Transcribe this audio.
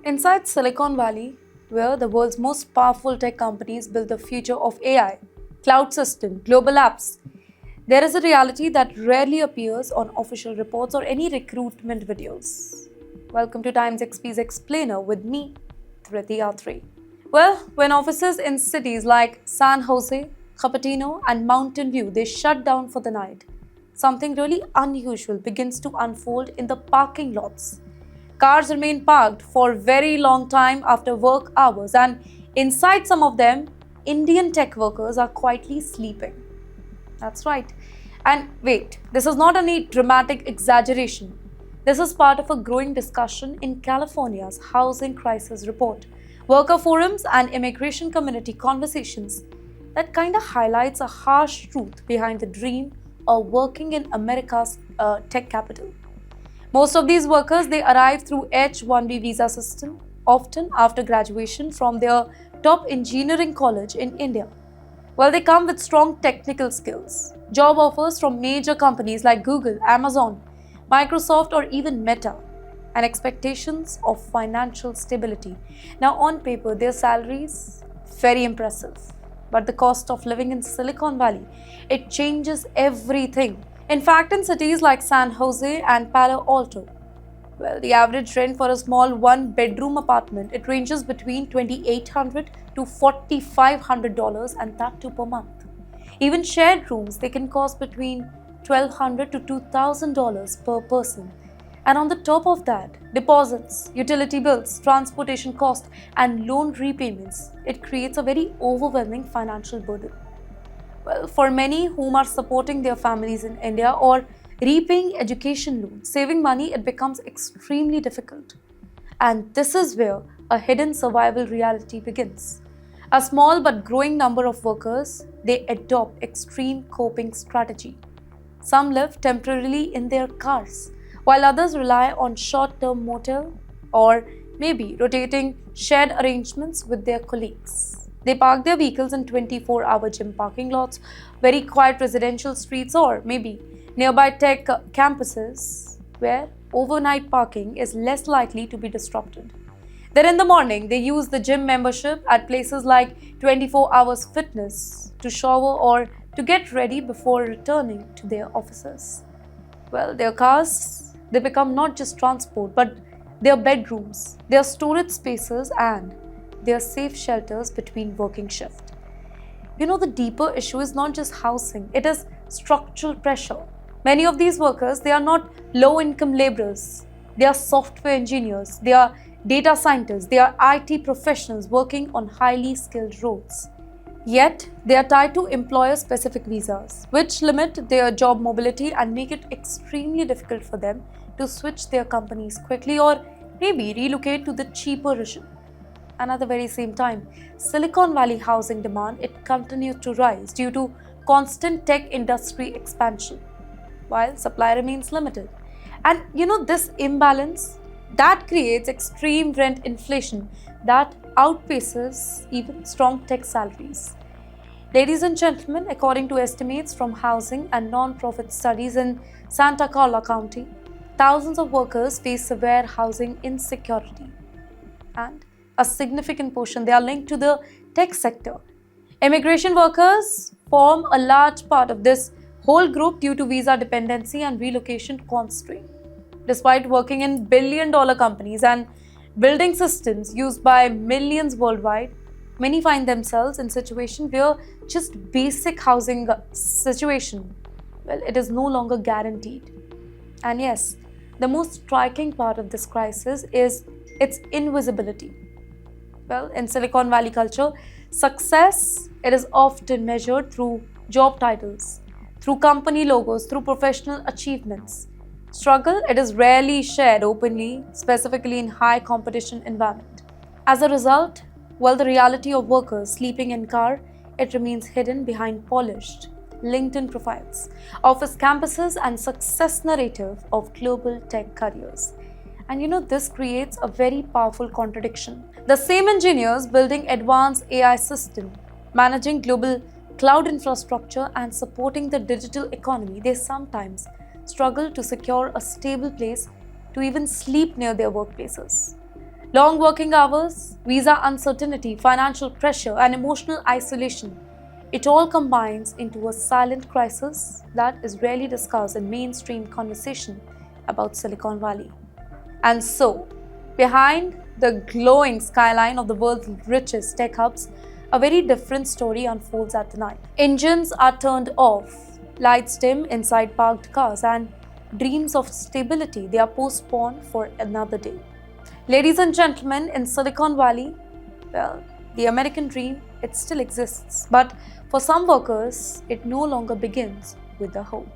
Inside Silicon Valley, where the world's most powerful tech companies build the future of AI, cloud system, global apps, there is a reality that rarely appears on official reports or any recruitment videos. Welcome to TimesXP's Explainer with me, Driti Atri. Well, when offices in cities like San Jose, Cupertino, and Mountain View they shut down for the night, something really unusual begins to unfold in the parking lots. Cars remain parked for a very long time after work hours, and inside some of them, Indian tech workers are quietly sleeping. That's right. And wait, this is not any dramatic exaggeration. This is part of a growing discussion in California's housing crisis report, worker forums, and immigration community conversations that kind of highlights a harsh truth behind the dream of working in America's tech capital. Most of these workers they arrive through H-1B visa system, often after graduation from their top engineering college in India. Well, they come with strong technical skills, job offers from major companies like Google, Amazon, Microsoft, or even Meta, and expectations of financial stability. Now, on paper, their salaries very impressive, but the cost of living in Silicon Valley it changes everything. In fact, in cities like San Jose and Palo Alto, well, the average rent for a small one-bedroom apartment it ranges between $2,800 to $4,500, and that too per month. Even shared rooms they can cost between $1,200 to $2,000 per person. And on the top of that, deposits, utility bills, transportation costs, and loan repayments it creates a very overwhelming financial burden. Well, for many whom are supporting their families in India or repaying education loans, saving money it becomes extremely difficult. And this is where a hidden survival reality begins. A small but growing number of workers, they adopt extreme coping strategy. Some live temporarily in their cars, while others rely on short-term motel or maybe rotating shared arrangements with their colleagues. They park their vehicles in 24-hour gym parking lots, very quiet residential streets, or maybe nearby tech campuses where overnight parking is less likely to be disrupted. Then in the morning, they use the gym membership at places like 24 Hours Fitness to shower or to get ready before returning to their offices. Well, their cars, they become not just transport, but their bedrooms, their storage spaces, and their safe shelters between working shift. The deeper issue is not just housing, it is structural pressure. Many of these workers, they are not low-income laborers. They are software engineers, they are data scientists, they are IT professionals working on highly skilled roles. Yet, they are tied to employer-specific visas, which limit their job mobility and make it extremely difficult for them to switch their companies quickly or maybe relocate to the cheaper region. And at the very same time, Silicon Valley housing demand it continues to rise due to constant tech industry expansion, while supply remains limited. And this imbalance that creates extreme rent inflation that outpaces even strong tech salaries. Ladies and gentlemen, according to estimates from housing and non-profit studies in Santa Clara County, thousands of workers face severe housing insecurity. And a significant portion they are linked to the tech sector. Immigration workers form a large part of this whole group due to visa dependency and relocation constraint. Despite working in billion-dollar companies and building systems used by millions worldwide, many find themselves in situations where just basic housing situation, well, it is no longer guaranteed. And yes, the most striking part of this crisis is its invisibility. Well, in Silicon Valley culture, success it is often measured through job titles, through company logos, through professional achievements. Struggle it is rarely shared openly, specifically in high competition environment. As a result, while the reality of workers sleeping in car, it remains hidden behind polished LinkedIn profiles, office campuses, and success narrative of global tech careers. And this creates a very powerful contradiction. The same engineers building advanced AI system, managing global cloud infrastructure, and supporting the digital economy, they sometimes struggle to secure a stable place to even sleep near their workplaces. Long working hours, visa uncertainty, financial pressure, and emotional isolation. It all combines into a silent crisis that is rarely discussed in mainstream conversation about Silicon Valley. And so, behind the glowing skyline of the world's richest tech hubs, a very different story unfolds at the night. Engines are turned off, lights dim inside parked cars, and dreams of stability they are postponed for another day. Ladies and gentlemen, in Silicon Valley, well, the American dream, it still exists. But for some workers, it no longer begins with a hope.